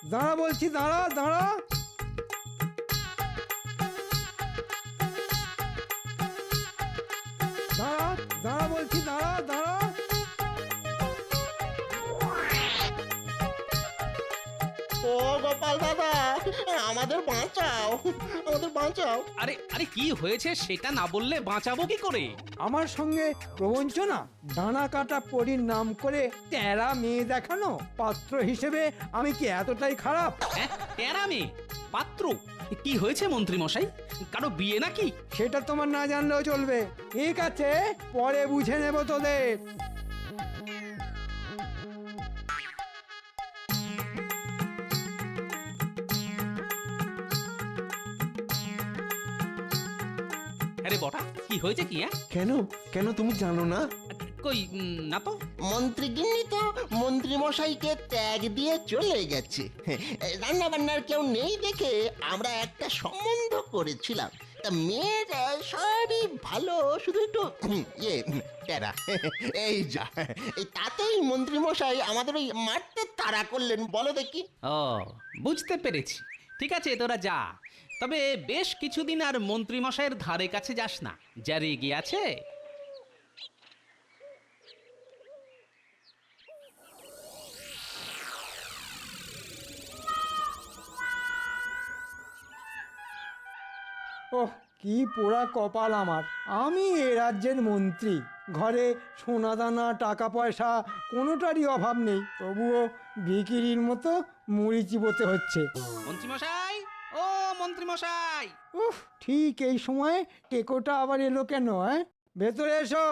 দাঁড়া বলছি, দাঁড়া দাঁড়া। দাঁড়া দাঁড়া বলছি, দাঁড়া দাঁড়া। ও গোপাল দাদা, আমাদের বাঁচাও, আমাদের বাঁচাও। আরে আরে কি হয়েছে সেটা না বললে বাঁচাবো কি করে? আমার সঙ্গে প্রবঞ্চনা, ডানা কাটা পরীর নাম করে তেরা মেয়ে দেখানো। পাত্র হিসেবে আমি কি এতটাই খারাপ? হ্যাঁ, টেরা মেয়ে পাত্র? কি হয়েছে মন্ত্রী মশাই, কারো বিয়ে নাকি? সেটা তোমার না জানলেও চলবে। ঠিক আছে, পরে বুঝে নেব তোদের। আরে বটা, কি হয়েছে কি? হ্যাঁ, কেন কেন তুমি জানো না? কই না তো। মন্ত্রীগিন্নি তো মন্ত্রী মশাইকে ত্যাগ দিয়ে চলে গেছে। রান্না বান্নার কেউ নেই দেখে আমরা একটা সম্বন্ধ করেছিলাম। তা মেয়ের সবই ভালো, শুধু একটু টেরা। এই যা, এই তাতেই মন্ত্রী মশাই আমাদের ওই মারতে তাড়া করলেন। বলো দেখি। ও, বুঝতে পেরেছি। ঠিক আছে, তোরা যা। তবে বেশ কিছুদিন আর মন্ত্রী মশাইয়ের ধারে কাছে যাস না, যা রেগে আছে। ওহ, কি পোড়া কপাল আমার। আমি এ রাজ্যের মন্ত্রী, ঘরে সোনাদানা টাকা পয়সা কোনোটারই অভাব নেই, তবুও বিকিরির মতো মুড়ি চিবোতে হচ্ছে। মন্ত্রী মশাই, ও মন্ত্রী মশাই! উফ, ঠিক এই সময় টেকোটা আবার এলো কেন? ভেতরে এসো।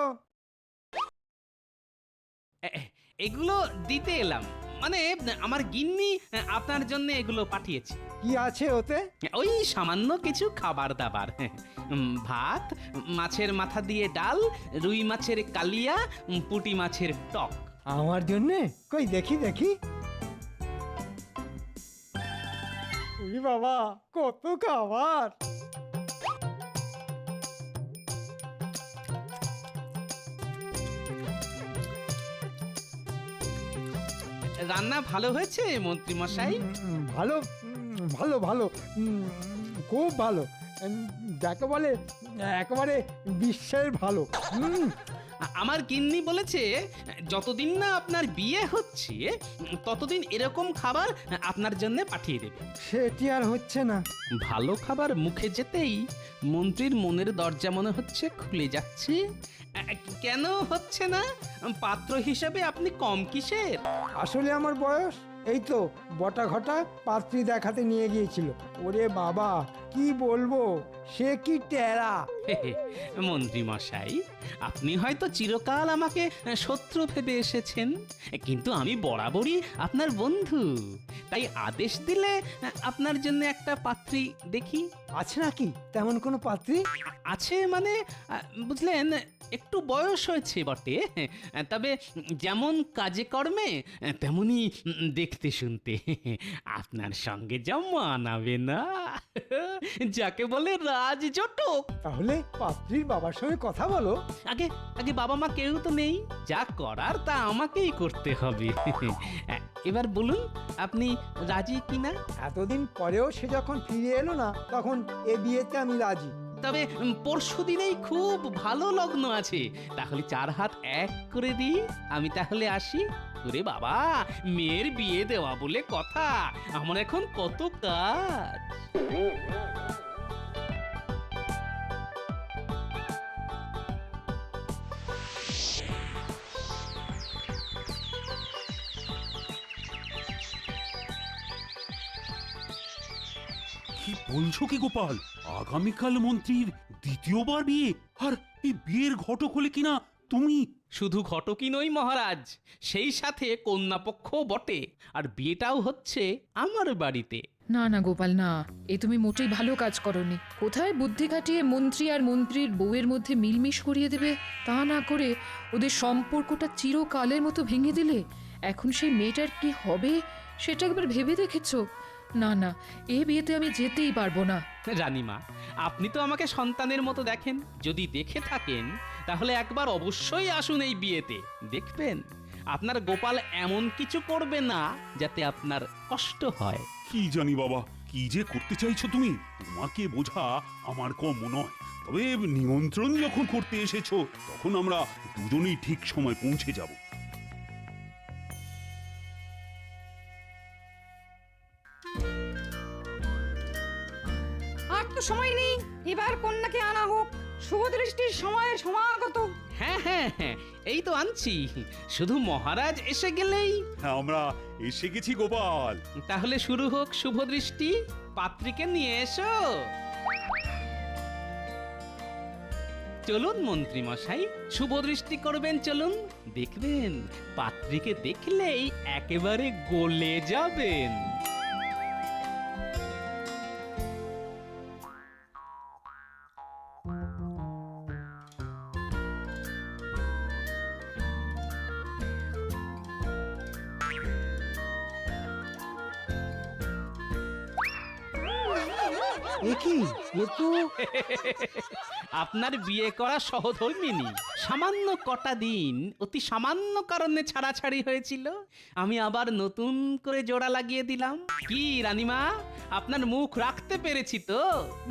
এগুলো দিতে এলাম, মানে আমার গিন্নি আপনার জন্য এগুলো পাঠিয়েছে। কি আছে ওতে? ওই সামান্য কিছু খাবার দাবার। ভাত, মাছের মাথা দিয়ে ডাল, রুই মাছের কালিয়া, পুঁটি মাছের টক। আমার জন্যে? কই দেখি দেখি। উই বাবা, কত খাবার! রান্না ভালো হয়েছে মন্ত্রী মশাই? ভালো, ভালো ভালো, খুব ভালো। যাকে বলে একেবারে বিশ্বের ভালো। আমার গিন্নি বলেছে যতদিন না আপনার বিয়ে হচ্ছে ততদিন এরকম খাবার আপনার জন্য পাঠিয়ে দেবে। সেটি আর হচ্ছে না। ভালো খাবার মুখে যেতেই মন্ত্রীর মনের দরজা মনে হচ্ছে খুলে যাচ্ছে। কেন হচ্ছে না? পাত্র হিসেবে আপনি কম কিসের? আসলে আমার বয়স এই তো বটা ঘটা পাত্রী দেখাতে নিয়ে গিয়েছিল। ওরে বাবা, কি বলবো, সে কি টেরা! মন্ত্রী মশাই, আপনি হয়তো চিরকাল আমাকে শত্রু ভেবে এসেছেন, কিন্তু আমি বরাবরই আপনার বন্ধু। তাই আদেশ দিলে আপনার জন্য একটা পাত্রী দেখি। আছে নাকি তেমন কোনো পাত্রী? আছে মানে, বুঝলেন, একটু বয়স হয়েছে বটে, তবে যেমন কাজে কর্মে তেমনি দেখতে শুনতে আপনার সঙ্গে যা মানাবে না, যাকে বলে রাজজটক। তাহলে পাত্রীর বাবার সঙ্গে কথা বলো। আগে আগে বাবা মা কেউ তো নেই, যা করার তা আমাকেই করতে হবে। এবার বলুন আপনি রাজি কিনা? এতদিন পরেও সে যখন ফিরে এলো না, তখন এ বিয়েতে আমি রাজি। তবে পরশু দিনেই খুব ভালো লগ্ন আছে, তাহলে 4 হাত এক করে দিই। আমি তাহলে আসি। ওরে বাবা, মেয়ের বিয়ে দেওয়া বলে কথা, আমার এখন কত কাজ। কি বলছো কি গোপাল? আগামীকাল মন্ত্রীর দ্বিতীয়বার বিয়ে, আর এই বিয়ের ঘটক হলে কিনা তুমি? শুধু ঘটকই নই মহারাজ, সেই সাথে কন্যাপক্ষ বটে, আর বিয়েটাও হচ্ছে আমার বাড়িতে। না না গোপাল, না, এ তুমি মোটেই ভালো কাজ করনি। কোথায় বুদ্ধি খাটিয়ে মন্ত্রী আর মন্ত্রীর বউয়ের মধ্যে মিলমিশ করিয়ে দেবে, তা না করে ওদের সম্পর্কটা চিরকালের মতো ভেঙে দিলে। এখন সেই মেয়েটার কি হবে সেটা একবার ভেবে দেখেছো? না না, এ বিয়েতে আমি যেতেই পারবো না। রানীমা, আপনি তো আমাকে সন্তানের মতো দেখেন, যদি দেখে থাকেন তাহলে একবার অবশ্যই আসুন এই বিয়েতে। দেখবেন আপনার গোপাল এমন কিছু করবে না যাতে আপনার কষ্ট হয়। কি জানি বাবা, কি যে করতে চাইছো তুমি? তোমাকে বোঝা আমার কম নয়। তবে নিমন্ত্রণ যখন করতে এসেছো তখন আমরা দুজনেই ঠিক সময় পৌঁছে যাব। আর তো সময় নেই, এবার কন্যাকে আনা হোক। শুভ দৃষ্টির সময়ের সমাগত। হ্যাঁ হ্যাঁ হ্যাঁ, এই তো আনছি। শুধু মহারাজ এসে গেলেই। হ্যাঁ, আমরা এসে গেছি গোপাল। তাহলে শুরু হোক শুভ দৃষ্টি। পাত্রীকে নিয়ে এসো। চলুন মন্ত্রী মশাই, শুভ দৃষ্টি করবেন। চলুন, দেখবেন পাত্রীকে দেখলেই একেবারে গলে যাবেন। এ কি, এ তো আপনার বিয়ে করা সহধর্মিনী। সামান্য কটা দিন অতি সামান্য কারণে ছাড়াছাড়ি হয়েছিল, আমি আবার নতুন করে জোড়া লাগিয়ে দিলাম। কি রানীমা, আপনার মুখ রাখতে পেরেছি তো?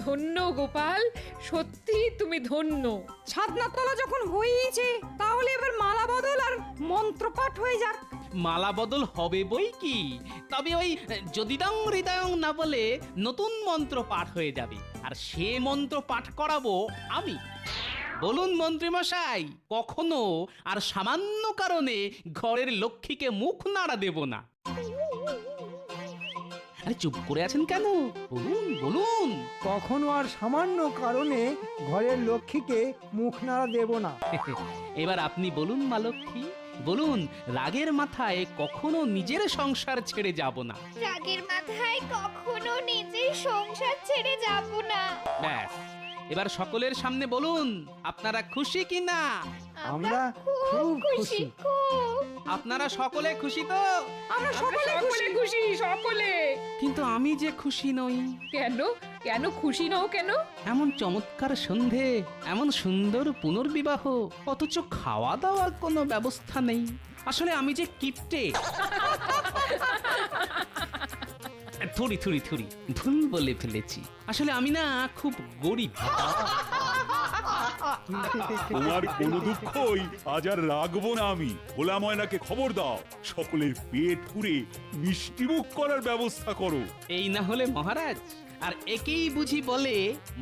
ধন্য গোপাল, সত্যি তুমি ধন্য। ছাদনা তলা যখন হয়েছে, তাহলে এবার মালা বদল আর মন্ত্রপাঠ হয়ে যাক। মালা বদল হবে বই কি, তবে ওই যদিদং হৃদয়ং না বলে নতুন মন্ত্র পাঠ হয়ে যাবে, আর সে মন্ত্র পাঠ করাবো আমি। বলুন মন্ত্রী মশাই, কখনো আর সামান্য কারণে ঘরের লক্ষ্মীকে মুখ নাড়া দেব না। আরে চুপ করে আছেন কেন? বলুন বলুন। কখনো আর সামান্য কারণে ঘরের লক্ষ্মীকে মুখ নাড়া দেব না। এবার আপনি বলুন মা লক্ষ্মী, বলুন রাগের মাথায় কখনো নিজের সংসার ছেড়ে যাব না। রাগের মাথায় কখনো নিজের সংসার ছেড়ে যাব না। ব্যাস, এবার সকলের সামনে বলুন আপনারা খুশি কিনা। আমরা খুব খুশি। খুব। আপনারা সকলে খুশি তো? আমরা সকলে খুশি। খুশি সকলে। কিন্তু আমি যে খুশি নই। কেন কেন খুশি নও কেন? এমন চমৎকার সন্ধে, এমন সুন্দর পুনর্বিবাহ, অথচ খাওয়া দাওয়ার কোনো ব্যবস্থা নেই। আসলে আমি যে কিপটে। থুড়ি থুড়ি থুড়ি, ভুল বলে ফেলেছি। আসলে আমি না খুব গরিব। তোমার কোনো দুঃখই আজ আর রাখবো না আমি। ভোলা ময়নাকে খবর দাও, সকলের পেট পুরে মিষ্টিমুখ করার ব্যবস্থা করো। এই না হলে মহারাজ, আর একেই বুঝি বলে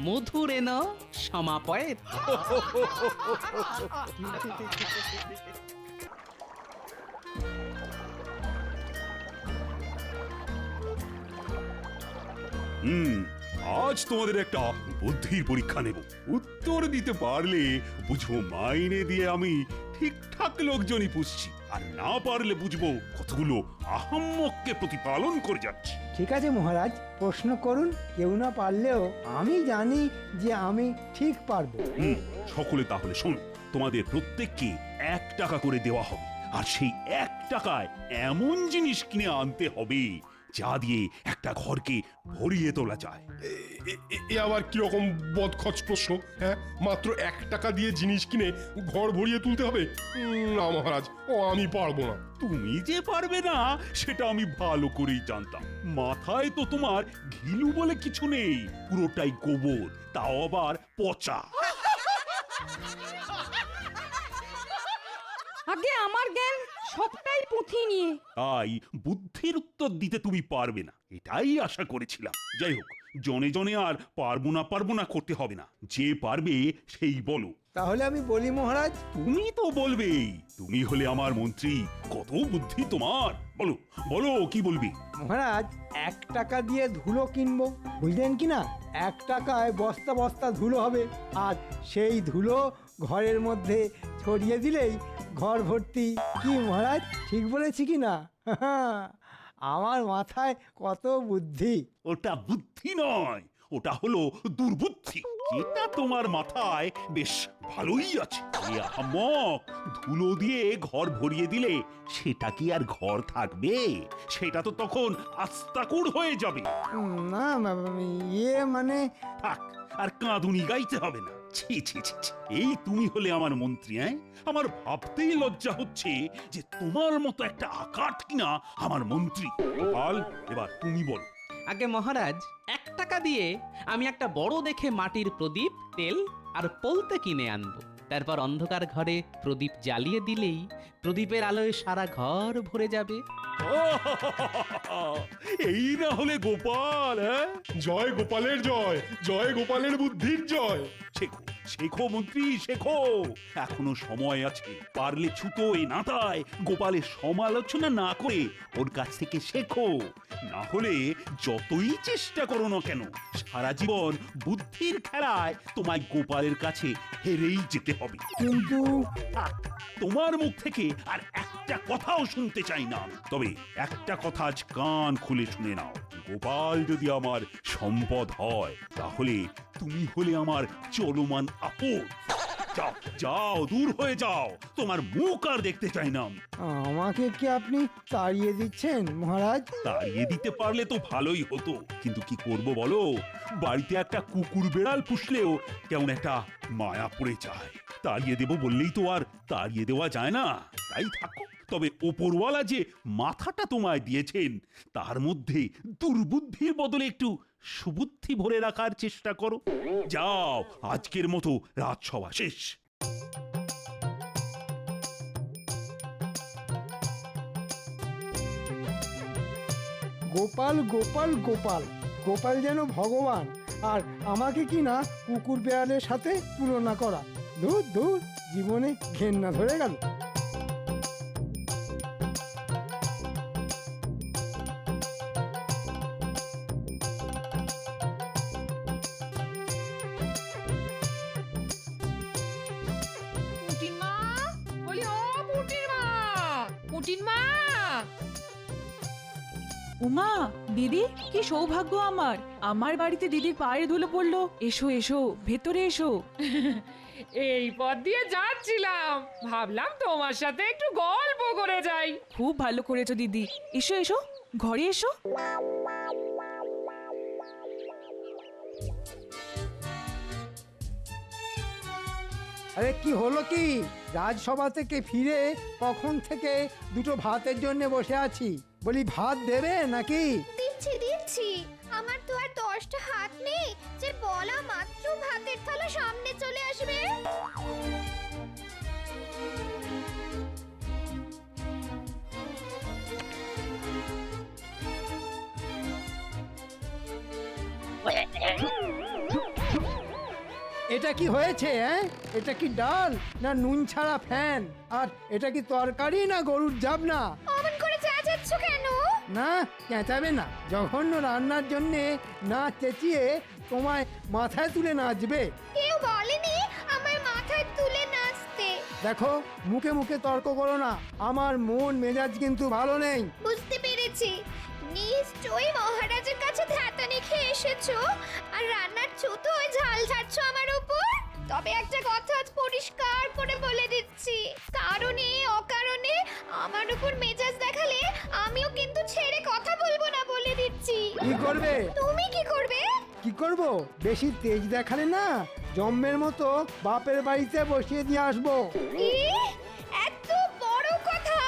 মধুরেন সমাপয়েত। আজ তোমাদের একটা বুদ্ধির পরীক্ষা নেব। উত্তর দিতে পারলে বুঝবো মাইনে দিয়ে আমি ঠিকঠাক লোকজনই পুষছি, আর না পারলে বুঝবো কতগুলো আহাম্মককে প্রতিপালন করে যাচ্ছি। ঠিক আছে মহারাজ, প্রশ্ন করুন। কেউ না পারলেও আমি জানি যে আমি ঠিক পারবো। সকলে তাহলে শোনো, তোমাদের প্রত্যেককে 1 টাকা করে দেওয়া হবে, আর সেই 1 টাকায় এমন জিনিস কিনে আনতে হবে যা দিয়ে একটা ঘরকে ভরিয়ে তোলা যায়। এ আবার কিরকম বদখচ প্রশ্ন? হ্যাঁ, মাত্র 1 টাকা দিয়ে জিনিস কিনে ঘর ভরিয়ে তুলতে হবে? না মহারাজ, ও আমি পারবো না। তুমি যে পারবে না সেটা আমি ভালো করেই জানতাম। মাথায় তো তোমার ঘিলু বলে কিছু নেই, পুরোটাই গোবর, তাও আবার পচা। আগে আমার জ্ঞান সবটাই পুঁথি নিয়ে। তাই বুদ্ধির উত্তর দিতে তুমি পারবে না, এটাই আশা করেছিলাম। যাই হোক, জনে জনে আর পারবো না করতে হবে না। যে পারবে সেই বলো। তাহলে আমি বলি মহারাজ। তুমি তো বলবেই, তুমি হলে আমার মন্ত্রী, কত বুদ্ধি তোমার। বলো বলো, কি বলবি? মহারাজ, 1 টাকা দিয়ে ধুলো কিনবো, বুঝলেন কি না? 1 টাকায় বস্তা বস্তা ধুলো হবে, আর সেই ধুলো ঘরের মধ্যে ছড়িয়ে দিলেই ঘর ভর্তি। কি মহারাজ, ঠিক বলেছি কি না? আমার মাথায় কত বুদ্ধি। ওটা বুদ্ধি নয়, ওটা হলো দুর্বুদ্ধি, যেটা তোমার মাথায় বেশ ভালোই আছে। এ আহাম্মক, ধুলো দিয়ে ঘর ভরিয়ে দিলে সেটা কি আর ঘর থাকবে? সেটা তো তখন আস্তাকুড় হয়ে যাবে। না ইয়ে মানে থাক, আর কাঁদুনি গাইতে হবে না। ছি ছি ছি ছি। এই তুমি হলে আমার মন্ত্রী? আমার ভাবতেই লজ্জা হচ্ছে যে তোমার মতো একটা আকাট কিনা আমার মন্ত্রী। গোপাল, এবার তুমি বলো। আগে মহারাজ, 1 টাকা দিয়ে আমি একটা বড় দেখে মাটির প্রদীপ, তেল আর পলতে কিনে আনবো। তারপর অন্ধকার ঘরে প্রদীপ জ্বালিয়ে দিলেই প্রদীপের আলোয় সারা ঘর ভরে যাবে। এই না হলে গোপাল। জয় গোপালের জয়, জয় গোপালের বুদ্ধির জয়। শেখো শেখো মন্ত্রী, শেখো, এখনো সময় আছে। পারলে ছুতো এ নাতায় গোপালের সমালোচনা না করে ওর কাছ থেকে শেখো। না হলে যতই চেষ্টা করো না কেন, সারা জীবন বুদ্ধির খেলায় তোমায় গোপালের কাছে হেরেই যেতে হবে। কিন্তু থাক, তোমার মুখ থেকে আর একটা কথাও শুনতে চাই না। তবে একটা কথা আজ কান খুলে শুনে নাও, গোপাল যদি আমার সম্পদ হয়, তাহলে তুমি হলে আমার চলমান আপদ। যাও যাও, দূর হয়ে যাও, তোমার মুখ আর দেখতে চাই না আমি। আমাকে কি আপনি তাড়িয়ে দিচ্ছেন মহারাজ? তাড়িয়ে দিতে পারলে তো ভালোই হতো, কিন্তু কি করব বলো? বাড়িতে একটা কুকুর বেড়াল পুষলেও কেমন একটা মায়া পড়ে যায়। তাড়িয়ে দেব বললেই তো আর তাড়িয়ে দেওয়া যায় না। তাই থাকো। তবে ওপরওয়ালা যে মাথাটা তোমায় দিয়েছেন, তার মধ্যে দুর্বুদ্ধির বদলে একটু সুবুদ্ধি ভরে রাখার চেষ্টা করো। যাও, আজকের মতো রাজসভা শেষ। গোপাল গোপাল গোপাল, গোপাল যেন ভগবান, আর আমাকে কি না কুকুর বেড়ালের সাথে তুলনা করা। দূর দূর, জীবনে ঘেন্না ধরে গেল। পুটিন মা, বলি ও পুটিন মা, পুটিন মা। উমা, দিদি, কি সৌভাগ্য আমার! আমার বাড়িতে দিদির পায়ের ধুলো পড়লো। এসো এসো, ভেতরে এসো। এই পথ দিয়ে যাচ্ছিলাম, ভাবলাম তোমার সাথে একটু গল্প করে যাই। খুব ভালো করেছো দিদি। এসো এসো, ঘরে এসো। আরে কি হলো কি? রাজসভা থেকে ফিরে কখন থেকে দুটো ভাতের জন্য বসে আছি। বলি ভাত দেবে নাকি? দিচ্ছি দিচ্ছি, আমার তো আর 10টা হাত নেই যে বলা মাত্র ভাতের থালা সামনে চলে আসবে। এটা কি হয়েছে? এটা কি ডাল না নুন ছাড়া ফ্যান? আর এটা কি তরকারি না গরুর জাবনা? অমন করে চেঁচাচ্ছ কেন? না, চেঁচাবে না। জঘন্য রান্নার জন্যে না চেঁচিয়ে তোমায় মাথায় তুলে নাচবে। কেউ বলেনি আমার মাথায় তুলে নাচতে। দেখো, মুখে মুখে তর্ক করো না। আমার মন মেজাজ কিন্তু ভালো নেই। বুঝতে পেরেছি, নিশ্চয়ই মহারাজের কাছে ধ্যাতানি খেয়ে এসেছো আর রান্নার ছুতোয় ঝাল ঝাড়ছো আমার উপর। তবে একটা কথা আজ পরিষ্কার করে বলে দিচ্ছি, কারণে অকারণে আমার উপর মেজাজ দেখালে আমিও কিন্তু ছেড়ে কথা বলবো না, বলে দিচ্ছি। কি করবে? তুমি কি করবে? কি করব? বেশি তেজ দেখালে না জম্মের মতো বাপের বাড়িতে বসিয়ে দিয়ে আসবো। এত বড় কথা!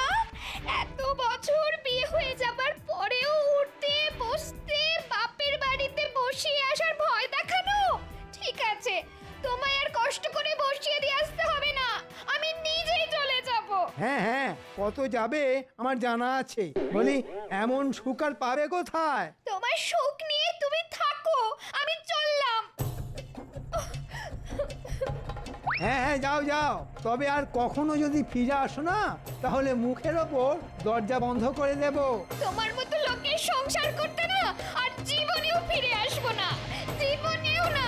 এত বছর বিয়ে হয়ে যাবার পরেও উঠতে বসতে বাপের বাড়িতে বসিয়ে আসার ভয় দেখানো? ঠিক আছে, তোমায় আর কষ্ট করে বসিয়ে দিয়ে আসতে হবে না, আমি নিজেই চলে যাব। হ্যাঁ হ্যাঁ, কত যাবে আমার জানা আছে। বলি এমন সুখ আর পাবে কোথায়? তোমার সুখ নিয়ে তুমি থাকো, আমি চললাম। হ্যাঁ হ্যাঁ, যাও যাও। তবে আর কখনো যদি ফিরে আসো না, তাহলে মুখের ওপর দরজা বন্ধ করে দেব। তোমার মতো লোকের সংসার করতে না আর জীবনেও ফিরে আসবো না, জীবনেও না।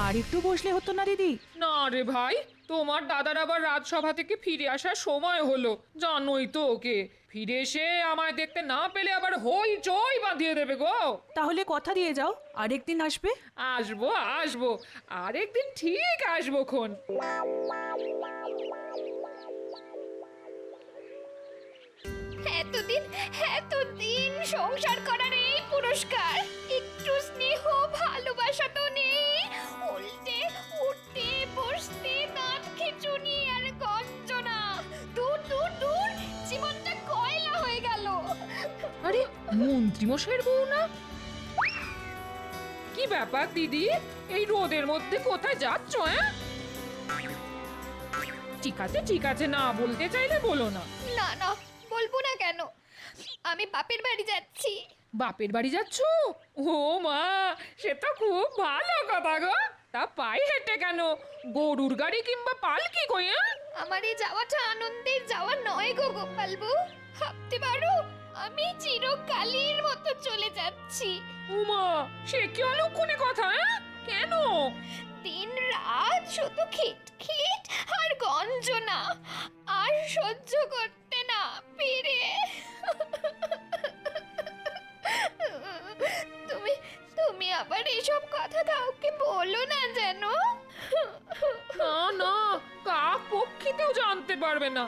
আর একটু বসলে হতো না দিদি? না রে ভাই, তোমার দাদার আবার রাজসভা থেকে ফিরে আসার সময় হলো, জানোই তো ওকে। ফিরে এসে আমায় দেখতে না পেলে আবার হই চই বাঁধিয়ে দেবে গো। তাহলে কথা দিয়ে যাও আরেকদিন আসবে। আসবো আসবো, আরেকদিন ঠিক আসবো খন। এতদিন সংসার করার এই পুরস্কার, একটু স্নেহ ভালোবাসা তো নেই। উল্টে উঠতে বসতে দাঁত খিঁচুনি আর গঞ্জনা। দূর দূর দূর, জীবনটা কয়লা হয়ে গেল। আরে মন্ত্রী মশাইয়ের বউ না? কি ব্যাপার দিদি, এই রোদের মধ্যে কোথায় যাচ্ছ? ঠিক আছে, না বলতে চাইলে বলো না। না না, বলবো না কেন? আমি বাপের বাড়ি যাচ্ছি। বাপের বাড়ি যাচ্ছ? ও মা, সে তো খুব ভালো কথা গো। তা পায়ে হেঁটে কেন? গরুর গাড়ি কিংবা পালকি কই? আমার এই যাওয়াটা আনন্দের যাওয়া নয় গো গোপালবু। ভাবতে পারো, আমি চিরকালের মতো চলে যাচ্ছি। উমা, সে কি অলক্ষণে কথা? কেন? দিন রাত শুধু খিটখিট আর গঞ্জনা, আর সহ্য করতে না পেরে তুমি আবার এসব কথা কাউকে বলো না যেন। না না, কাক পক্ষীতেও জানতে পারবে না।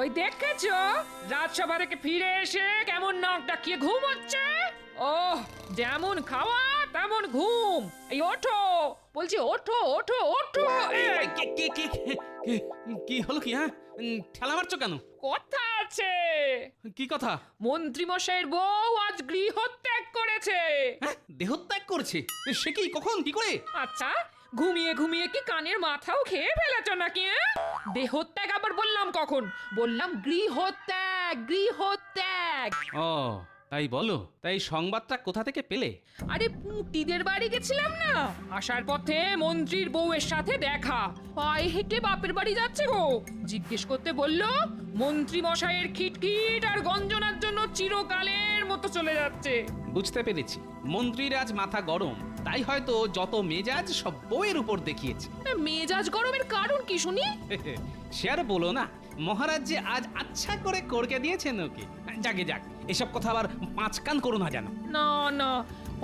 ওই দেখেছো, রাজসভা থেকে ফিরে এসে কেমন নাক ডাকিয়ে ঘুম হচ্ছে। ও, যেমন খাওয়া তেমন ঘুম। এই ওঠো বলছি, ওঠো ওঠো ওঠো। এই, কি হলো কি? ঠেলা মারছো কেন? কথা আছে। কি কথা? মন্ত্রী মশাইয়ের বউ আজ গৃহত্যাগ করেছে। দেহত্যাগ করছে? সে কি, কখন, কি করে? আচ্ছা, ঘুমিয়ে ঘুমিয়ে কি কানের মাথাও খেয়ে ফেলেছ নাকি? দেহত্যাগ আবার বললাম কখন? বললাম গৃহত্যাগ, গৃহত্যাগ। ও তাই বলো। তাই সংবাদটা কোথা থেকে পেলে? আরে পুঁটিদের বাড়ি গেছিলাম না, আসার পথে মন্ত্রীর বউয়ের সাথে দেখা। পায়ে হেঁটে বাপের বাড়ি যাচ্ছে গো। জিজ্ঞেস করতে বললো মন্ত্রী মশাইয়ের খিটখিট আর গঞ্জনার জন্য চিরকালের মতো চলে যাচ্ছে। বুঝতে পেরেছি, মন্ত্রীর আজ মাথা গরম, তাই হয়তো যত মেজাজ সব বউয়ের উপর দেখিয়েছে। মেজাজ গরমের কারণ কি শুনি? সে আর বলো না, মহারাজ যে আজ আচ্ছা করে করকে দিয়েছেন ওকে। যাকে যাক, এসব কথা আবার পাঁচ কান করো না জানো। না না,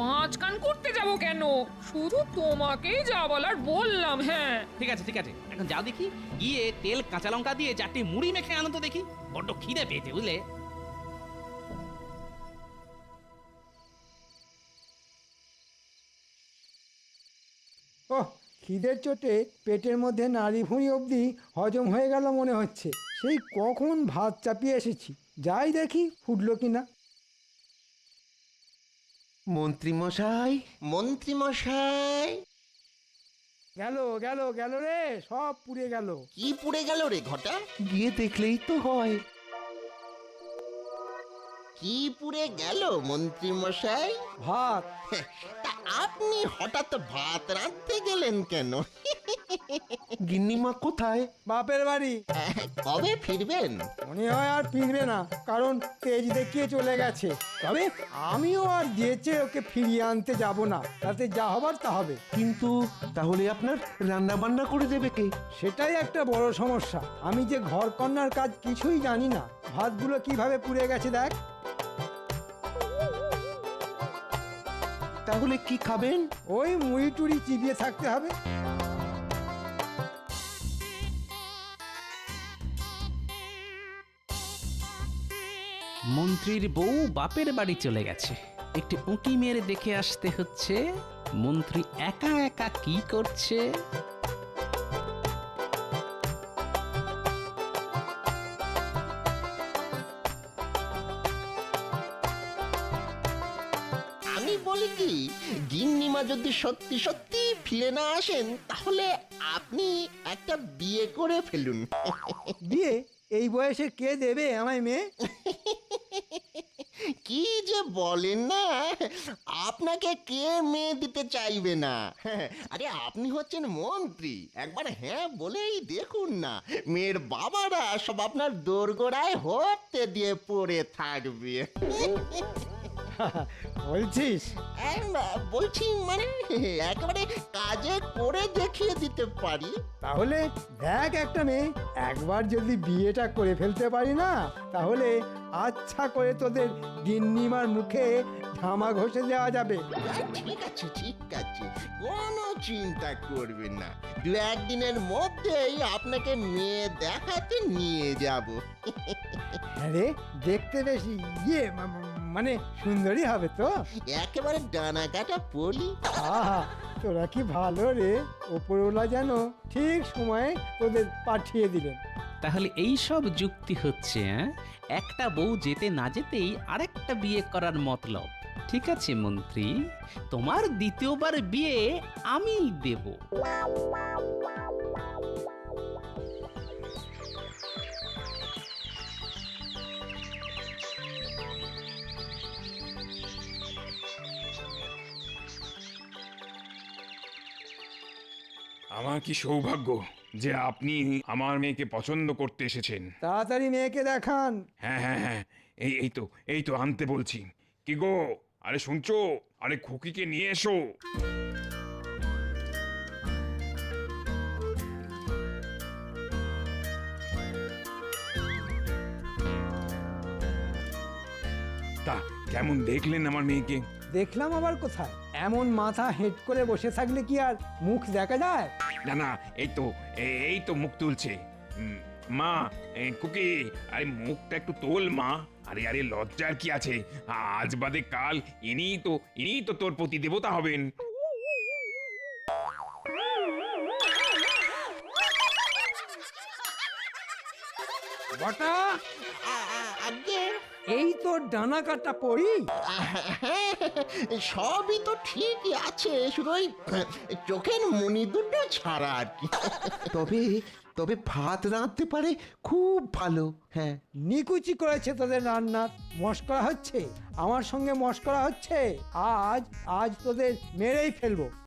পাঁচ কান করতে যাব কেন? শুধু তোমাকেই যা বলার বললাম। হ্যাঁ ঠিক আছে, এখন যাও দেখি, গিয়ে তেল কাঁচা লঙ্কা দিয়ে 4টি মুড়ি মেখে আনো তো দেখি, বড্ড খিদে পেয়েছে বুঝলে। ওহ, খিদের চোটে পেটের মধ্যে নাড়ি ভুঁড়ি অবধি হজম হয়ে গেল মনে হচ্ছে। সেই কখন ভাত চাপিয়ে এসেছি, যাই দেখি ফুটলো কিনা। মন্ত্রীমশাই, মন্ত্রীমশাই। গেল গেল গেল রে, সব পুড়ে গেল। কি পুড়ে গেল রে ঘটা? গিয়ে দেখলেই তো হয়। কি পুড়ে গেল মন্ত্রীমশাই? ভাত। তা আপনি হঠাৎ ভাত রাঁধতে গেলেন কেন? গিন্নিমা কোথায়? বাপের বাড়ি। কবে ফিরবেন? মনে হয় আর ফিরবে না, কারণ তেজ দেখিয়ে চলে গেছে। তবে আমিও আর যেচে ওকে ফিরিয়ে আনতে যাব না, তাতে যা হবার তা হবে। কিন্তু তাহলে আপনার রান্না বান্না করে দেবে কে? সেটাই একটা বড় সমস্যা। আমি যে ঘর কন্যার কাজ কিছুই জানি না। ভাতগুলো কিভাবে পুড়ে গেছে দেখ। তাহলে কি খাবেন? ওই মুড়ি টুড়ি চিবিয়ে থাকতে হবে। মন্ত্রীর বউ বাপের বাড়ি চলে গেছে, একটি উঁকি মেরে দেখে আসতে হচ্ছে মন্ত্রী একা একা কি করছে। আমি বলি কি, গিন্নিমা যদি সত্যি সত্যি ফিরে না আসেন, তাহলে আপনি একটা বিয়ে করে ফেলুন। বিয়ে? এই বয়সে কে দেবে আমায় মেয়ে? কি যে বলেন না, আপনাকে কে মেয়ে দিতে চাইবে না? আরে আপনি হচ্ছেন মন্ত্রী, একবার হ্যাঁ বলেই দেখুন না, মেয়ের বাবারা সব আপনার দোরগোড়ায় হতে দিয়ে পড়ে থাকবে। বলছিস? বলছি মানে একেবারে কাজে করে দেখিয়ে দিতে পারি। তাহলে দেখ একটা মেয়ে, একবার যদি বিয়েটা করে ফেলতে পারি না, তাহলে আচ্ছা করে তোদের গিন্নিমার মুখে ঝামা ঘষে দেওয়া যাবে। ঠিক আছে ঠিক আছে, কোনো চিন্তা করবেন না, দু একদিনের মধ্যেই আপনাকে মেয়ে দেখাতে নিয়ে যাব। আরে দেখতে বেশ মানে সুন্দরী হবে তো? একেবারে ডানা কাটা পলি। আহা, তোরা কি ভালো রে, ওপরওয়ালা যেন ঠিক সময়ে তোদের পাঠিয়ে দিলেন। তাহলে এই সব যুক্তি হচ্ছে, একটা বউ যেতে না যেতেই আরেকটা বিয়ে করার মতলব। ঠিক আছে মন্ত্রী, তোমার দ্বিতীয়বার বিয়ে আমি দেব। আমার কি সৌভাগ্য যে আপনি আমার মেয়েকে পছন্দ করতে এসেছেন। তাড়াতাড়ি মেয়েকে দেখান। হ্যাঁ হ্যাঁ হ্যাঁ, এই তো আনতে বলছি। কি গো, আরে শুনছো? আরে খুকিকে নিয়ে এসো। তা কেমন দেখলেন আমার মেয়েকে? দেখলাম আবার কোথায়, এমন মাথা হেঁট করে বসে থাকলে কি আর মুখ দেখা যায়? না না, এই তো মুখ তুলছে। মা, খুকি, আরে মুখটা একটু তোল মা। আরে আরে লজ্জার কি আছে? আজ বাদে কাল ইনিই তো তোর প্রতি দেবতা হবেন। বটা, আগে এই তো ডানা কাটা পড়ি। সবই তো ঠিকই আছে, শুধু ওই চোখের মনি দুটো ছাড়া আর কি। তবে তবে ভাত রাঁধতে পারে খুব ভালো। হ্যাঁ, নিকুচি করেছে তোদের রান্নার। মস্করা হচ্ছে, আমার সঙ্গে মস্করা হচ্ছে। আজ তোদের মেরেই ফেলবো।